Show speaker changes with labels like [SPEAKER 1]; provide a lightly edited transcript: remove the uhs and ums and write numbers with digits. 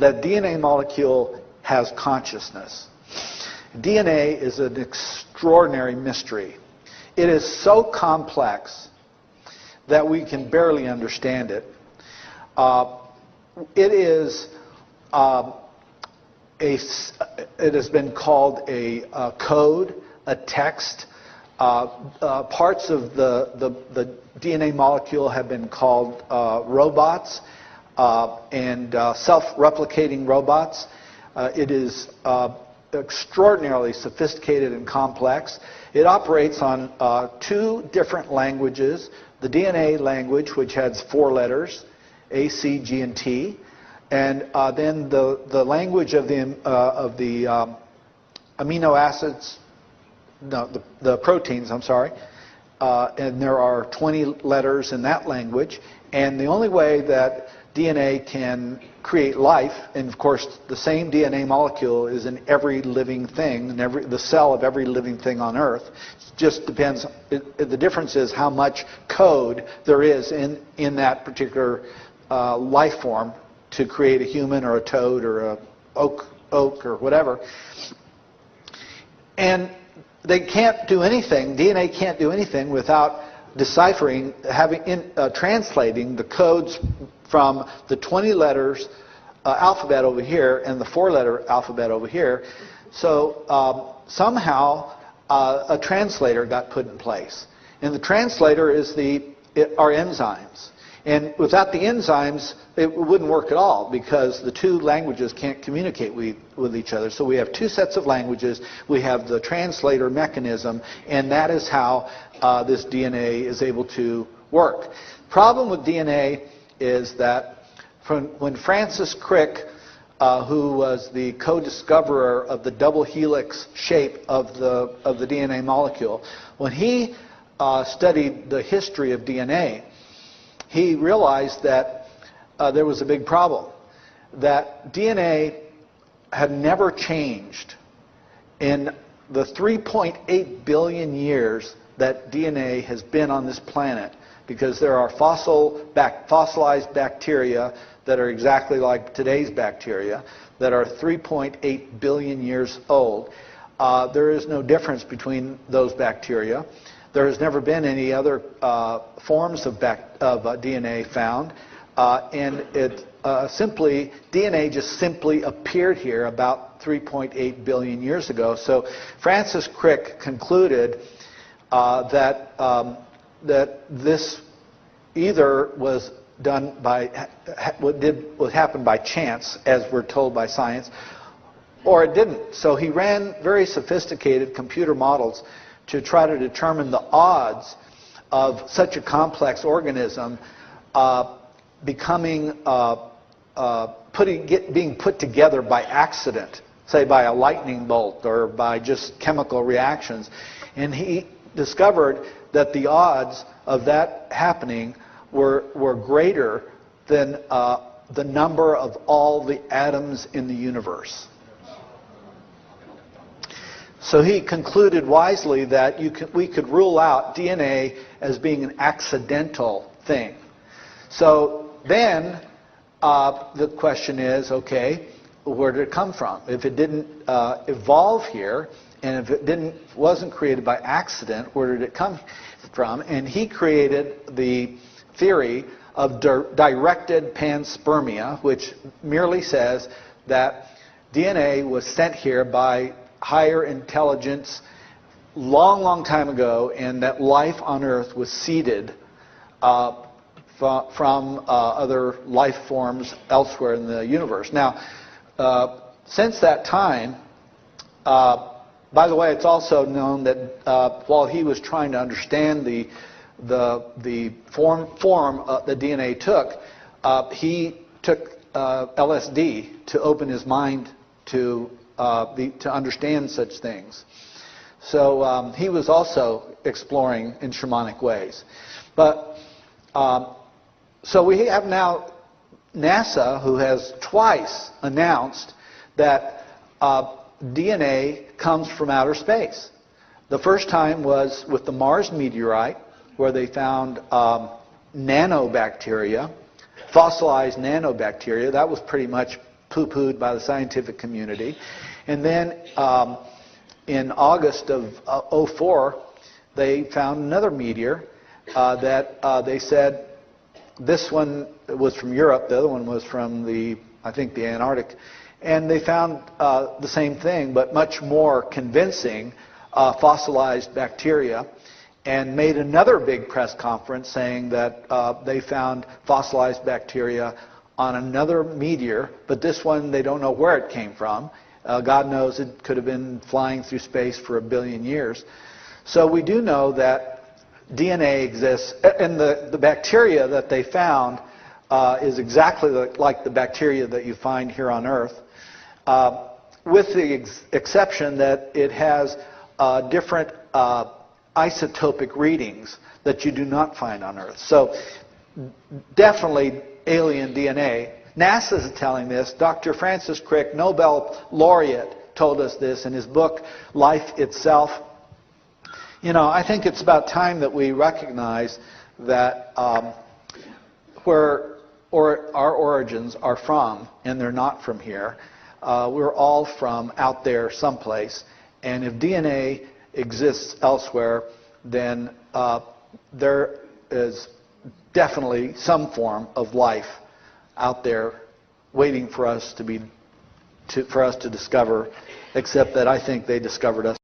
[SPEAKER 1] that DNA molecule has consciousness. DNA is an extraordinary mystery. It is so complex that we can barely understand it. It has been called a code, a text. Parts of the DNA molecule have been called robots and self-replicating robots. It is extraordinarily sophisticated and complex. It operates on 2 different languages. The DNA language, which has 4 letters, A, C, G, and T, and then the language of the amino acids, no, the proteins, I'm sorry, and there are 20 letters in that language, and the only way that DNA can create life, and of course the same DNA molecule is in every living thing, in the cell of every living thing on Earth. It just depends, the difference is how much code there is in that particular life form to create a human or a toad or a oak or whatever. And they can't do anything, DNA can't do anything without deciphering, translating the codes from the 20 letters alphabet over here and the 4-letter alphabet over here. So somehow a translator got put in place. And the translator is are enzymes. And without the enzymes, it wouldn't work at all because the 2 languages can't communicate with each other. So we have 2 sets of languages. We have the translator mechanism, and that is how this DNA is able to work. Problem with DNA is that when Francis Crick, who was the co-discoverer of the double helix shape of the DNA molecule, when he studied the history of DNA, he realized that there was a big problem, that DNA had never changed in the 3.8 billion years that DNA has been on this planet, because there are fossilized bacteria that are exactly like today's bacteria that are 3.8 billion years old. There is no difference between those bacteria. There has never been any other forms of DNA found, and DNA just simply appeared here about 3.8 billion years ago. So Francis Crick concluded that this either was done by what happened by chance, as we're told by science, or it didn't. So he ran very sophisticated computer models to try to determine the odds of such a complex organism being put together by accident, say by a lightning bolt or by just chemical reactions. And he discovered that the odds of that happening were greater than the number of all the atoms in the universe. So he concluded wisely that we could rule out DNA as being an accidental thing. So then the question is, okay, where did it come from? If it didn't evolve here, and if it wasn't created by accident, where did it come from? And he created the theory of directed panspermia, which merely says that DNA was sent here by higher intelligence long time ago, and that life on Earth was seeded from other life forms elsewhere in the universe. Now, since that time, by the way, it's also known that while he was trying to understand the form that DNA took, he took LSD to open his mind to understand such things. So he was also exploring in shamanic ways. But so we have now NASA, who has twice announced that DNA comes from outer space. The first time was with the Mars meteorite, where they found nanobacteria, fossilized nanobacteria. That was pretty much poo-pooed by the scientific community. And then in August of '04, they found another meteor that they said this one was from Europe, the other one was from I think the Antarctic, and they found the same thing, but much more convincing, fossilized bacteria, and made another big press conference saying that they found fossilized bacteria on another meteor, but this one they don't know where it came from. God knows it could have been flying through space for 1 billion years. So we do know that DNA exists, and the bacteria that they found is exactly like the bacteria that you find here on Earth, with the exception that it has different isotopic readings that you do not find on Earth. So definitely alien DNA. NASA is telling this. Dr. Francis Crick, Nobel laureate, told us this in his book, Life Itself. You know, I think it's about time that we recognize that where our origins are from, and they're not from here, we're all from out there someplace. And if DNA exists elsewhere, then there is definitely some form of life out there waiting for us to discover, except that I think they discovered us.